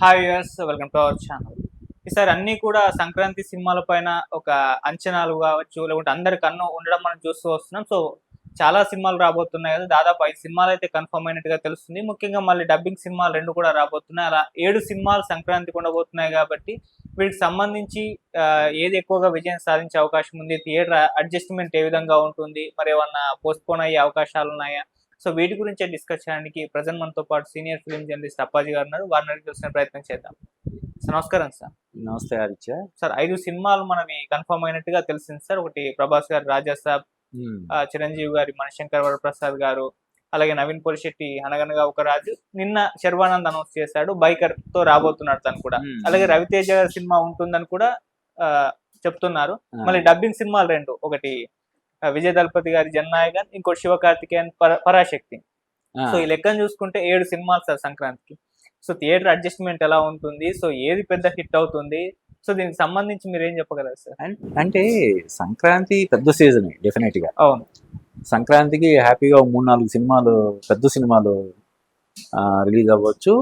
Hi viewers, welcome to our channel. ఈసారి అన్నీ కూడా సంక్రాంతి సినిమాల పైన ఒక అంచనాలు కావచ్చు, లేకుంటే అందరి కన్ను ఉండడం మనం చూస్తూ వస్తున్నాం. సో చాలా సినిమాలు రాబోతున్నాయి కదా, దాదాపు 5 సినిమాలు అయితే కన్ఫర్మ్ అయినట్టుగా తెలుస్తుంది. ముఖ్యంగా మళ్ళీ డబ్బింగ్ సినిమాలు 2 కూడా రాబోతున్నాయి. అలా 7 సినిమాలు సంక్రాంతికి ఉండబోతున్నాయి కాబట్టి వీటికి సంబంధించి ఏది ఎక్కువగా విజయం సాధించే అవకాశం ఉంది, థియేటర్ అడ్జస్ట్మెంట్ ఏ విధంగా ఉంటుంది, మరి ఏమన్నా పోస్ట్పోన్ అయ్యే అవకాశాలు ఉన్నాయా? సో వీటి గురించే డిస్కస్ చేయడానికి ప్రజెంట్ మనతో పాటు సీనియర్ ఫిల్మ్ జర్నలిస్ట్ అప్పాజీ గారు ఉన్నారు. వారిని అడిగి తెలుసుకునే ప్రయత్నం చేద్దాం. సార్ నమస్కారం సార్. నమస్తే ఆదిత్య. సార్ 5 సినిమాలు మనవి కన్ఫర్మ్ అయినట్టుగా తెలిసింది సార్. ఒకటి ప్రభాస్ గారు రాజా సాబ్, చిరంజీవి గారి మనశంకర్ వరప్రసాద్ గారు, అలాగే నవీన్ పోలిశెట్టి అనగనగా ఒక రాజు, నిన్న శర్వానంద్ అనౌన్స్ చేశాడు బైకర్ తో రాబోతున్నాడు తను కూడా. అలాగే రవితేజ గారి సినిమా ఉంటుందని కూడా చెప్తున్నారు. మళ్ళీ డబ్బింగ్ సినిమాలు 2, ఒకటి విజయ్ దళపతి గారి జననాయకన్, ఇంకోటి శివకార్తికేయన్ పరాశక్తి. సో ఈ లెక్కను చూసుకుంటే 7 సినిమాలు సార్ సంక్రాంతికి. సో థియేటర్ అడ్జస్ట్మెంట్ ఎలా ఉంటుంది, సో ఏది పెద్ద హిట్ అవుతుంది, సో దీనికి సంబంధించి మీరు ఏం చెప్పగలరు సార్? అంటే సంక్రాంతి పెద్ద సీజన్ డెఫినెట్ గా. అవును, సంక్రాంతికి హ్యాపీగా 3-4 సినిమాలు, పెద్ద సినిమాలు రిలీజ్ అవ్వచ్చు.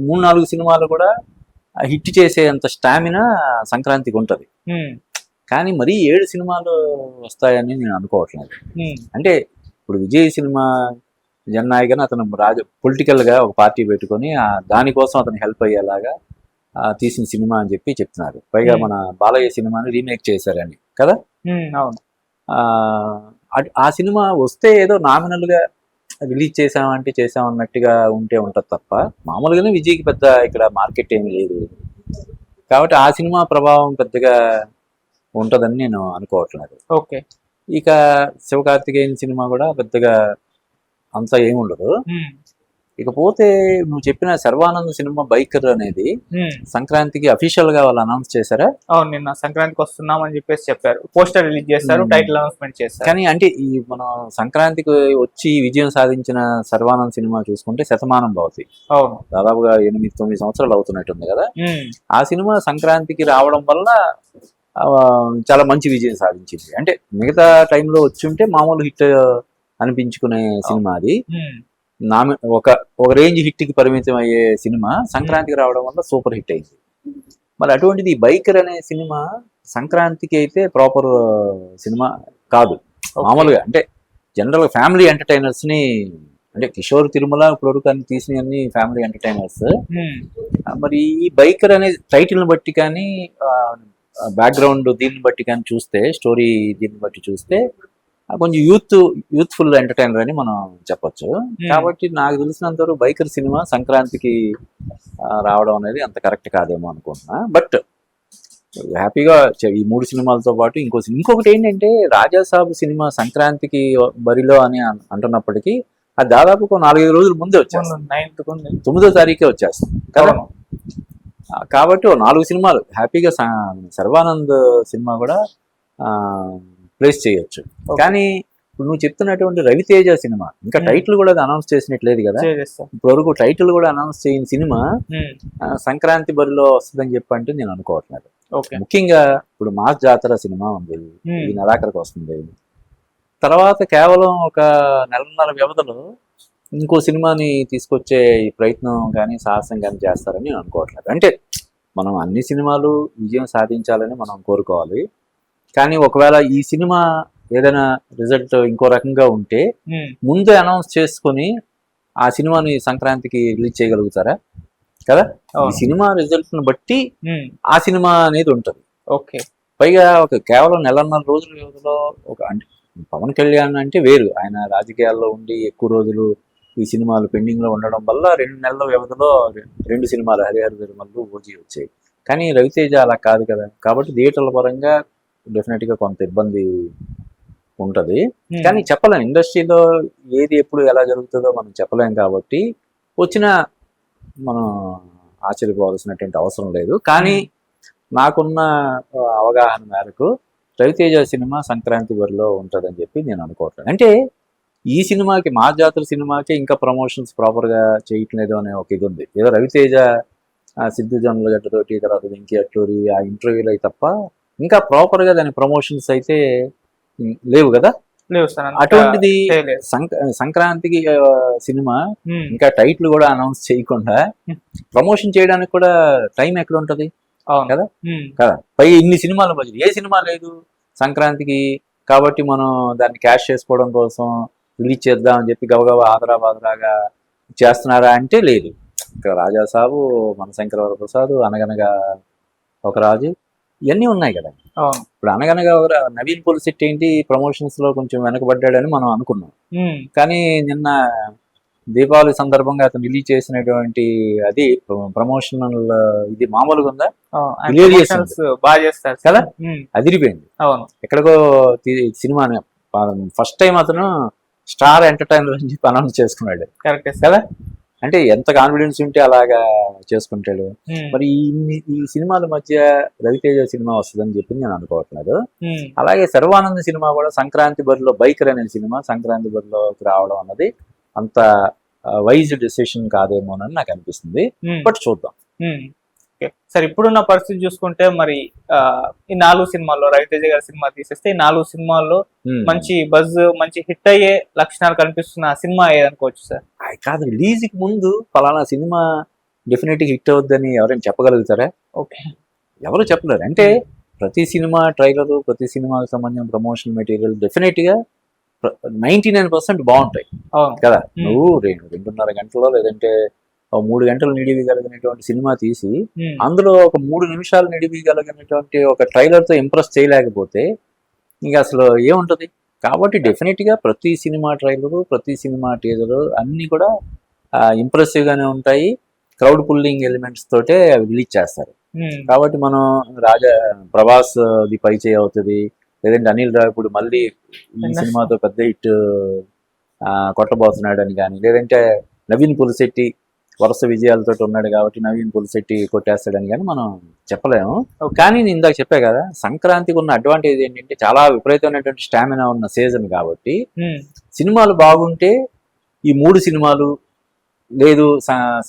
3-4 సినిమాలు కూడా హిట్ చేసేంత స్టామినా సంక్రాంతికి ఉంటది. కానీ మరీ 7 సినిమాలు వస్తాయని నేను అనుకోవట్లేదు. అంటే ఇప్పుడు విజయ్ సినిమా జననాయకన్ అతను పొలిటికల్ గా ఒక పార్టీ పెట్టుకొని దానికోసం అతను హెల్ప్ అయ్యేలాగా తీసిన సినిమా అని చెప్పి చెప్తున్నారు. పైగా మన బాలయ్య సినిమాని రీమేక్ చేశారని కదా. అవును. ఆ సినిమా వస్తే ఏదో నామినల్ గా రిలీజ్ చేసామంటే చేసామన్నట్టుగా ఉంటే ఉంటది తప్ప, మామూలుగానే విజయ్కి పెద్ద ఇక్కడ మార్కెట్ ఏమీ లేదు కాబట్టి ఆ సినిమా ప్రభావం పెద్దగా ఉంటదని నేను అనుకోవట్లేదు. ఓకే. ఇక శివకార్తికేయన్ సినిమా కూడా పెద్దగా అంతా ఏముండదు. ఇకపోతే నువ్వు చెప్పిన శర్వానంద్ సినిమా బైకర్ అనేది సంక్రాంతికి అఫీషియల్ గా వాళ్ళు అనౌన్స్ చేశారా? అవును, నిన్న సంక్రాంతికి వస్తున్నాం అని చెప్పేసి చెప్పారు. పోస్టర్ రిలీజ్ చేశారు, టైటిల్ అనౌన్స్మెంట్ చేశారు. కానీ అంటే ఈ మనం సంక్రాంతికి వచ్చి విజయం సాధించిన శర్వానంద్ సినిమా చూసుకుంటే శతమానం భవతి, అవును, దాదాపుగా 8-9 సంవత్సరాలు అవుతున్నట్టుంది కదా. ఆ సినిమా సంక్రాంతికి రావడం వల్ల చాలా మంచి విజయం సాధించింది. అంటే మిగతా టైంలో వచ్చి ఉంటే మామూలు హిట్ అనిపించుకునే సినిమా అది. ఒక రేంజ్ హిట్ కి పరిమితం అయ్యే సినిమా సంక్రాంతికి రావడం వల్ల సూపర్ హిట్ అయింది. మరి అటువంటిది బైకర్ అనే సినిమా సంక్రాంతికి అయితే ప్రాపర్ సినిమా కాదు. మామూలుగా అంటే జనరల్ ఫ్యామిలీ ఎంటర్టైనర్స్ ని, అంటే కిషోర్ తిరుమల ఇప్పటివరకు అన్ని తీసిన అన్ని ఫ్యామిలీ ఎంటర్టైనర్స్. మరి ఈ బైకర్ అనే టైటిల్ ని బట్టి కానీ బ్యాక్గ్రౌండ్ దీన్ని బట్టి కానీ చూస్తే, స్టోరీ దీన్ని బట్టి చూస్తే కొంచెం యూత్ఫుల్ ఎంటర్టైనర్ అని మనం చెప్పొచ్చు. కాబట్టి నాకు తెలిసినంత వరకు బైకర్ సినిమా సంక్రాంతికి రావడం అనేది అంత కరెక్ట్ కాదేమో అనుకుంటున్నా. బట్ హ్యాపీగా ఈ 3 సినిమాలతో పాటు ఇంకొకటి ఏంటంటే రాజాసాబ్ సినిమా సంక్రాంతికి బరిలో అని అంటున్నప్పటికీ అది దాదాపు 4-5 రోజుల ముందే వచ్చేస్తుంది. 9వ తారీఖే వచ్చేస్తుంది కదా. కాబట్టి 4 సినిమాలు హ్యాపీగా శర్వానంద్ సినిమా కూడా ప్లేస్ చేయొచ్చు. కానీ ఇప్పుడు నువ్వు చెప్తున్నటువంటి రవితేజ సినిమా ఇంకా టైటిల్ కూడా అనౌన్స్ చేసినట్లేదు కదా. ఇప్పటివరకు టైటిల్ కూడా అనౌన్స్ చేయని సినిమా సంక్రాంతి బరిలో వస్తుందని చెప్పంటే నేను అనుకోవట్లేదు. ముఖ్యంగా ఇప్పుడు మాస్ జాతర సినిమా ఉంది, ఈ నెలాఖరికి వస్తుంది. తర్వాత కేవలం ఒక 1.5 వ్యవధిలో ఇంకో సినిమాని తీసుకొచ్చే ప్రయత్నం కానీ సాహసం కానీ చేస్తారని నేను అనుకోవట్లేదు. అంటే మనం అన్ని సినిమాలు విజయం సాధించాలని మనం కోరుకోవాలి. కానీ ఒకవేళ ఈ సినిమా ఏదైనా రిజల్ట్ ఇంకో రకంగా ఉంటే ముందే అనౌన్స్ చేసుకొని ఆ సినిమాని సంక్రాంతికి రిలీజ్ చేయగలుగుతారా కదా. ఈ సినిమా రిజల్ట్ ను బట్టి ఆ సినిమా అనేది ఉంటది. ఓకే. పైగా కేవలం 1.5 రోజుల వ్యవధిలో అంటే పవన్ కళ్యాణ్ అంటే వేరు, ఆయన రాజకీయాల్లో ఉండి ఎక్కువ రోజులు ఈ సినిమాలు పెండింగ్ లో ఉండడం వల్ల 2 నెలల వ్యవధిలో 2 సినిమాలు హరిహర వీరమల్లు, ఓజీ వచ్చాయి. కానీ రవితేజ అలా కాదు కదా. కాబట్టి థియేటర్ల పరంగా డెఫినెట్ గా కొంత ఇబ్బంది ఉంటది. కానీ చెప్పలేం, ఇండస్ట్రీలో ఏది ఎప్పుడు ఎలా జరుగుతుందో మనం చెప్పలేం. కాబట్టి మనం ఆశ్చర్యపోవాల్సినటువంటి అవసరం లేదు. కానీ నాకున్న అవగాహన మేరకు రవితేజ సినిమా సంక్రాంతి బరిలో ఉంటుందని చెప్పి నేను అనుకోవట్లేదు. అంటే ఈ సినిమాకి, మా జాతర సినిమాకి ఇంకా ప్రమోషన్స్ ప్రాపర్ గా చేయట్లేదు అనే ఒక ఇది ఉంది. ఏదో రవితేజ సిద్ధు జొన్నలగడ్డతోటి, తర్వాత వెంకీ అట్లూరి ఆ ఇంటర్వ్యూలు అయి తప్ప ఇంకా ప్రాపర్ గా దాని ప్రమోషన్స్ అయితే లేవు కదా. లేవు సార్ అంతగా అటువంటిది చేయలేదు. సంక్రాంతికి సినిమా ఉమ్, ఇంకా టైటిల్ కూడా అనౌన్స్ చేయకుండా ప్రమోషన్ చేయడానికి కూడా టైం ఎక్కడ ఉంటది అవును కదా? ఉమ్, కదా, పై ఇన్ని సినిమాల మధ్య ఏ సినిమా లేదు సంక్రాంతికి, కాబట్టి మనం దాన్ని క్యాష్ చేసుకోవడం కోసం రిలీజ్ చేద్దాం అని చెప్పి గబగబా ఆదరాబాదరాగా చేస్తున్నారా అంటే లేదు. ఇక్కడ రాజాసాబు, మనశంకర వరప్రసాద్, అనగనగా ఒక రాజు, ఇవన్నీ ఉన్నాయి కదా. అవును ఇప్పుడు అనగనగా నవీన్ పొలిశెట్టి ఏంటి ప్రమోషన్స్ లో కొంచెం వెనకబడ్డాడని మనం అనుకున్నాం. ఉమ్, కానీ నిన్న దీపావళి సందర్భంగా అతను రిలీజ్ చేసినటువంటి అది ప్రమోషనల్ ఇది మామూలుగా ఉందా? అవును. ఆయన Hilarious promotions బాగా చేస్తారు సార్. కదా? ఉమ్, అదిరిపోయింది. అవును ఎక్కడికో సినిమాని ఫస్ట్ టైం అతను స్టార్ ఎంటర్టైనర్ అని చెప్పి అనౌన్స్ చేసుకున్నాడు కరెక్టే సార్. కదా. అంటే ఎంత కాన్ఫిడెన్స్ ఉంటే అలాగా చేసుకుంటాడు. ఉమ్, మరి ఈ సినిమాల మధ్య రవితేజ సినిమా వస్తుందని చెప్పి నేను అనుకోవట్లేదు. ఉమ్, అలాగే శర్వానంద్ సినిమా కూడా సంక్రాంతి బరిలో బైకర్ అనే సినిమా సంక్రాంతి బరిలోకి రావడం అన్నది అంత వైజ్ డెసిషన్ కాదేమోనని నాకు అనిపిస్తుంది. ఉమ్, బట్ చూద్దాం. ఉమ్. ఓకే సార్, ఇప్పుడున్న పరిస్థితి చూసుకుంటే మరి ఈ 4 సినిమాల్లో రవితేజ గారి సినిమా తీసేస్తే ఈ 4 సినిమాల్లో మంచి బజ్, మంచి హిట్ అయ్యే లక్షణాలు కనిపిస్తున్న సినిమా ఏదనుకోవచ్చు సార్? కాదు, రిలీజ్ కి ముందు ఫలానా సినిమా డెఫినెట్ గా హిట్ అవుద్దని ఎవరైనా చెప్పగలుగుతారా? ఓకే ఎవరు చెప్పలేరు. అంటే ప్రతి సినిమా ట్రైలర్, ప్రతి సినిమాకి సంబంధించిన ప్రమోషన్ మెటీరియల్ డెఫినెట్ గా 99% బాగుంటాయి అవును కదా. నువ్వు 2.5 గంటల్లో లేదంటే 3 గంటలు నిడివిగలిగినటువంటి సినిమా తీసి ఉమ్, అందులో ఒక 3 నిమిషాలు నిడివిగలిగినటువంటి ఒక ట్రైలర్ తో ఇంప్రెస్ చేయలేకపోతే ఇంకా అసలు ఏముంటది? కాబట్టి డెఫినెట్ గా ప్రతి సినిమా ట్రైలరు, ప్రతి సినిమా టీజరు అన్ని కూడా ఇంప్రెసివ్ గానే ఉంటాయి. క్రౌడ్ పుల్లింగ్ ఎలిమెంట్స్ తోటే అవి రిలీజ్ చేస్తారు. ఉమ్, కాబట్టి మనం ప్రభాస్ ది పై చేయి అవుతుంది, లేదంటే అనిల్ రావిపూడి మళ్ళీ ఈ సినిమాతో పెద్ద హిట్ కొట్టబోతున్నాడు అని కానీ, లేదంటే నవీన్ పులిశెట్టి వరుస విజయాలతో ఉన్నాడు కాబట్టి నవీన్ పులిశెట్టి కొట్టేస్తాడని కానీ మనం చెప్పలేము. కానీ నేను ఇందాక చెప్పా కదా, సంక్రాంతికి ఉన్న అడ్వాంటేజ్ ఏంటంటే చాలా విపరీతమైనటువంటి స్టామినా ఉన్న సీజన్ కాబట్టి ఉమ్, సినిమాలు బాగుంటే ఈ 3 సినిమాలు లేదు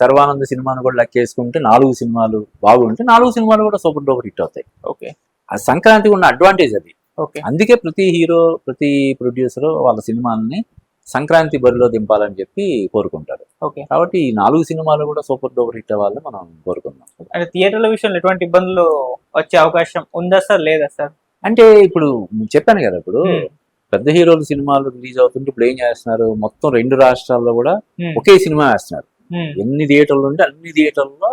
సర్వానంద్ సినిమాను కూడా లెక్కేసుకుంటే 4 సినిమాలు బాగుంటే 4 సినిమాలు కూడా సూపర్ డూపర్ హిట్ అవుతాయి. ఓకే ఆ సంక్రాంతికి ఉన్న అడ్వాంటేజ్ అది. ఓకే అందుకే ప్రతి హీరో, ప్రతి ప్రొడ్యూసర్ వాళ్ళ సినిమాలని సంక్రాంతి బరిలో దింపాలని చెప్పి కోరుకుంటారు. ఓకే. కాబట్టి ఈ 4 సినిమాలు కూడా సూపర్ డూపర్ హిట్ అవ్వాలని మనం కోరుకుందాం. అంటే థియేటర్ల విషయంలో ఎటువంటి ఇబ్బందులు వచ్చే అవకాశం ఉందా సార్, లేదా సార్? అంటే ఇప్పుడు చెప్పాను కదా, ఇప్పుడు ఉమ్, పెద్ద హీరోల సినిమాలు రిలీజ్ అవుతుంటే ఇప్పుడు ఏం చేస్తున్నారు, మొత్తం 2 రాష్ట్రాల్లో కూడా ఉమ్, ఒకే సినిమా వేస్తున్నారు. ఉమ్, ఎన్ని థియేటర్లు ఉంటే అన్ని థియేటర్లో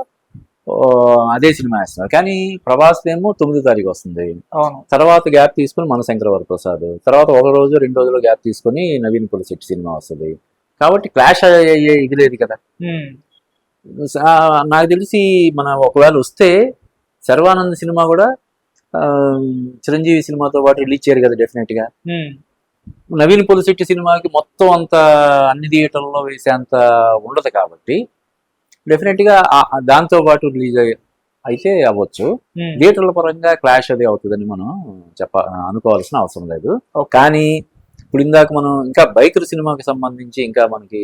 అదే సినిమా వేస్తున్నారు. కానీ ప్రభాస్ ఏమో 9వ తారీఖు వస్తుంది, అవును తర్వాత గ్యాప్ తీసుకుని మనశంకర వరప్రసాద్, తర్వాత 1 రోజు 2 రోజులు గ్యాప్ తీసుకుని నవీన్ పులిశెట్టి సినిమా వస్తుంది. కాబట్టి క్లాష్ అయ్యే ఇది లేదు కదా. ఉమ్, నాకు తెలిసి మన ఒకవేళ వస్తే శర్వానంద్ సినిమా కూడా చిరంజీవి సినిమాతో పాటు రిలీజ్ చేయరు కదా డెఫినెట్ గా. ఉమ్, నవీన్ పులిశెట్టి సినిమాకి మొత్తం అంత అన్ని థియేటర్లలో వేసే అంత ఉండదు కాబట్టి డెఫినెట్ గా దాంతో పాటు రిలీజ్ అయితే అవ్వచ్చు. ఉమ్, థియేటర్ల పరంగా క్లాష్ అది అవుతుందని మనం అనుకోవాల్సిన అవసరం లేదు. ఓకే. కానీ ఇప్పుడు ఇందాక మనం ఇంకా బైకర్ సినిమాకి సంబంధించి ఇంకా మనకి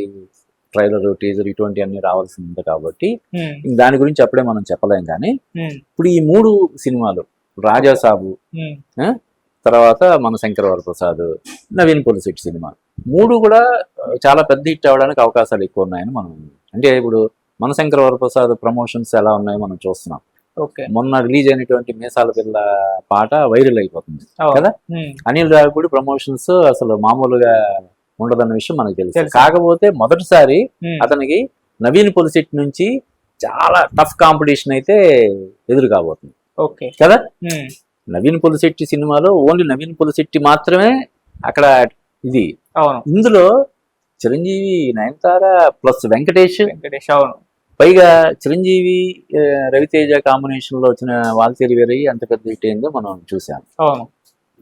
ట్రైలర్, టీజర్ ఇటువంటి అన్ని రావాల్సి ఉంది కాబట్టి ఉమ్, దాని గురించి అప్పుడే మనం చెప్పలేం. కానీ ఉమ్, ఇప్పుడు ఈ 3 సినిమాలు రాజాసాబు, ఉమ్, తర్వాత మన శంకర వరప్రసాద్, నవీన్ పులిశెట్టి సినిమా 3 కూడా చాలా పెద్ద హిట్ అవ్వడానికి అవకాశాలు ఎక్కువ ఉన్నాయని మనం, అంటే ఇప్పుడు మన శంకర వరప్రసాద్ ప్రమోషన్స్ ఎలా ఉన్నాయో మనం చూస్తున్నాం. ఓకే. మొన్న రిలీజ్ అయినటువంటి మేసాల పిల్ల పాట వైరల్ అయిపోతుంది అవును. కదా. ఉమ్, అనిల్ రావిపూడి ప్రమోషన్స్ అసలు మామూలుగా ఉండదన్న విషయం మనకు తెలుసు. తెలుసు. కాకపోతే మొదటిసారి ఉమ్, అతనికి నవీన్ పులిశెట్టి నుంచి చాలా టఫ్ కాంపిటీషన్ అయితే ఎదురు కాబోతుంది ఓకే. కదా. ఉమ్, నవీన్ పులిశెట్టి సినిమాలో ఓన్లీ నవీన్ పులిశెట్టి మాత్రమే అక్కడ ఇది. అవును ఇందులో చిరంజీవి, నయనతార ప్లస్ వెంకటేష్, అవును పైగా చిరంజీవి రవితేజ కాంబినేషన్ లో వచ్చిన వాల్తేరి వీరయ్య అంత పెద్ద హిట్ అయిందో మనం చూసాం. అవును.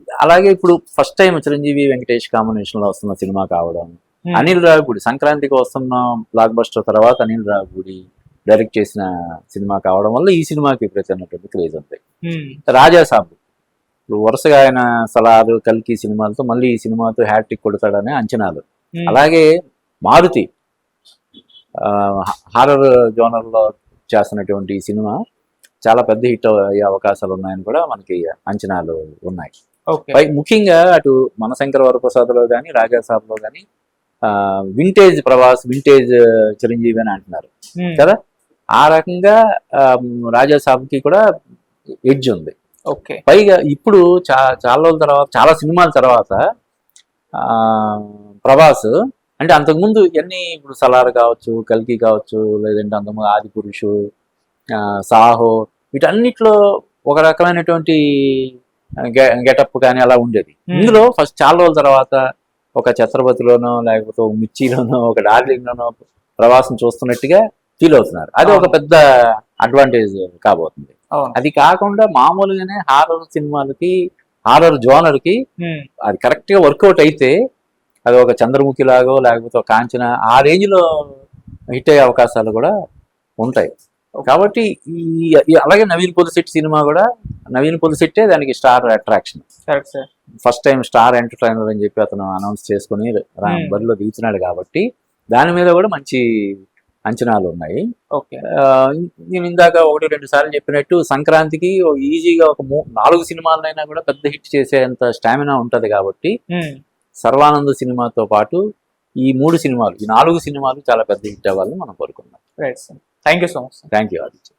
అలాగే ఇప్పుడు first time Chiranjeevi Venkatesh combination లో వస్తున్న సినిమా కావడం, ఉమ్, అనిల్ రావిపూడి సంక్రాంతికి వస్తున్న బ్లాక్ బస్టర్ తర్వాత అనిల్ రావిపూడి డైరెక్ట్ చేసిన సినిమా కావడం వల్ల ఈ సినిమాకి విపరీతమైనటువంటి క్రేజ్ ఉంది. ఉమ్, రాజాసాబు ఇప్పుడు వరుసగా ఆయన సలారు, కల్కి సినిమాలతో మళ్ళీ ఈ సినిమాతో హ్యాట్రిక్ కొడతాడనే అంచనాలు. ఉమ్, అలాగే మారుతి హారర్ జోనర్ లో చేస్తున్నటువంటి ఈ సినిమా చాలా పెద్ద హిట్ అయ్యే అవకాశాలు ఉన్నాయని కూడా మనకి అంచనాలు ఉన్నాయి. ఓకే. ముఖ్యంగా అటు మనశంకర వరప్రసాద్లో కానీ రాజా సాబ్లో కానీ వింటేజ్ ప్రభాస్, వింటేజ్ చిరంజీవి అని అంటున్నారు కదా. ఆ రకంగా రాజా సాబ్కి కూడా ఎడ్జ్ ఉంది. ఓకే. పైగా ఇప్పుడు చాలా రోజుల తర్వాత, చాలా సినిమాల తర్వాత ప్రభాస్ అంటే అంతకుముందు ఇవన్నీ ఇప్పుడు సలార్ కావచ్చు, కల్కి కావచ్చు, లేదంటే అంతకుముందు ఆది పురుషు, సాహో, వీటన్నిటిలో ఒక రకమైనటువంటి గెటప్ కానీ అలా ఉండేది. ఇందులో ఫస్ట్ చాలా రోజుల తర్వాత ఒక ఛత్రపతిలోనో లేకపోతే ఒక మిర్చిలోనో ఒక డార్లింగ్లోనో ప్రభాస్ని చూస్తున్నట్టుగా ఫీల్ అవుతున్నారు. అది ఒక పెద్ద అడ్వాంటేజ్ కాబోతుంది. అది కాకుండా మామూలుగానే హారర్ సినిమాలకి, హారర్ జోనర్కి అది కరెక్ట్ గా వర్కౌట్ అయితే అది ఒక చంద్రముఖి లాగో లేకపోతే ఒక కాంచన ఆ రేంజ్ లో హిట్ అయ్యే అవకాశాలు కూడా ఉంటాయి. కాబట్టి అలాగే నవీన్ పొలిశెట్టి సినిమా కూడా, నవీన్ పొలిశెట్టే దానికి star attraction. First time star entertainer అని చెప్పి అతను అనౌన్స్ చేసుకుని బరిలో దిగుతున్నాడు కాబట్టి దాని మీద కూడా మంచి అంచనాలు ఉన్నాయి. నేను ఇందాక 1-2 సార్లు చెప్పినట్టు సంక్రాంతికి ఈజీగా ఒక 4 సినిమాలైనా కూడా పెద్ద హిట్ చేసేంత స్టామినా ఉంటది కాబట్టి సర్వానంద్ సినిమాతో పాటు ఈ 3 సినిమాలు, ఈ 4 సినిమాలు చాలా పెద్ద హిట్ అవ్వాలని మనం కోరుకుందాం. Thank you so much. Thank you Aditya.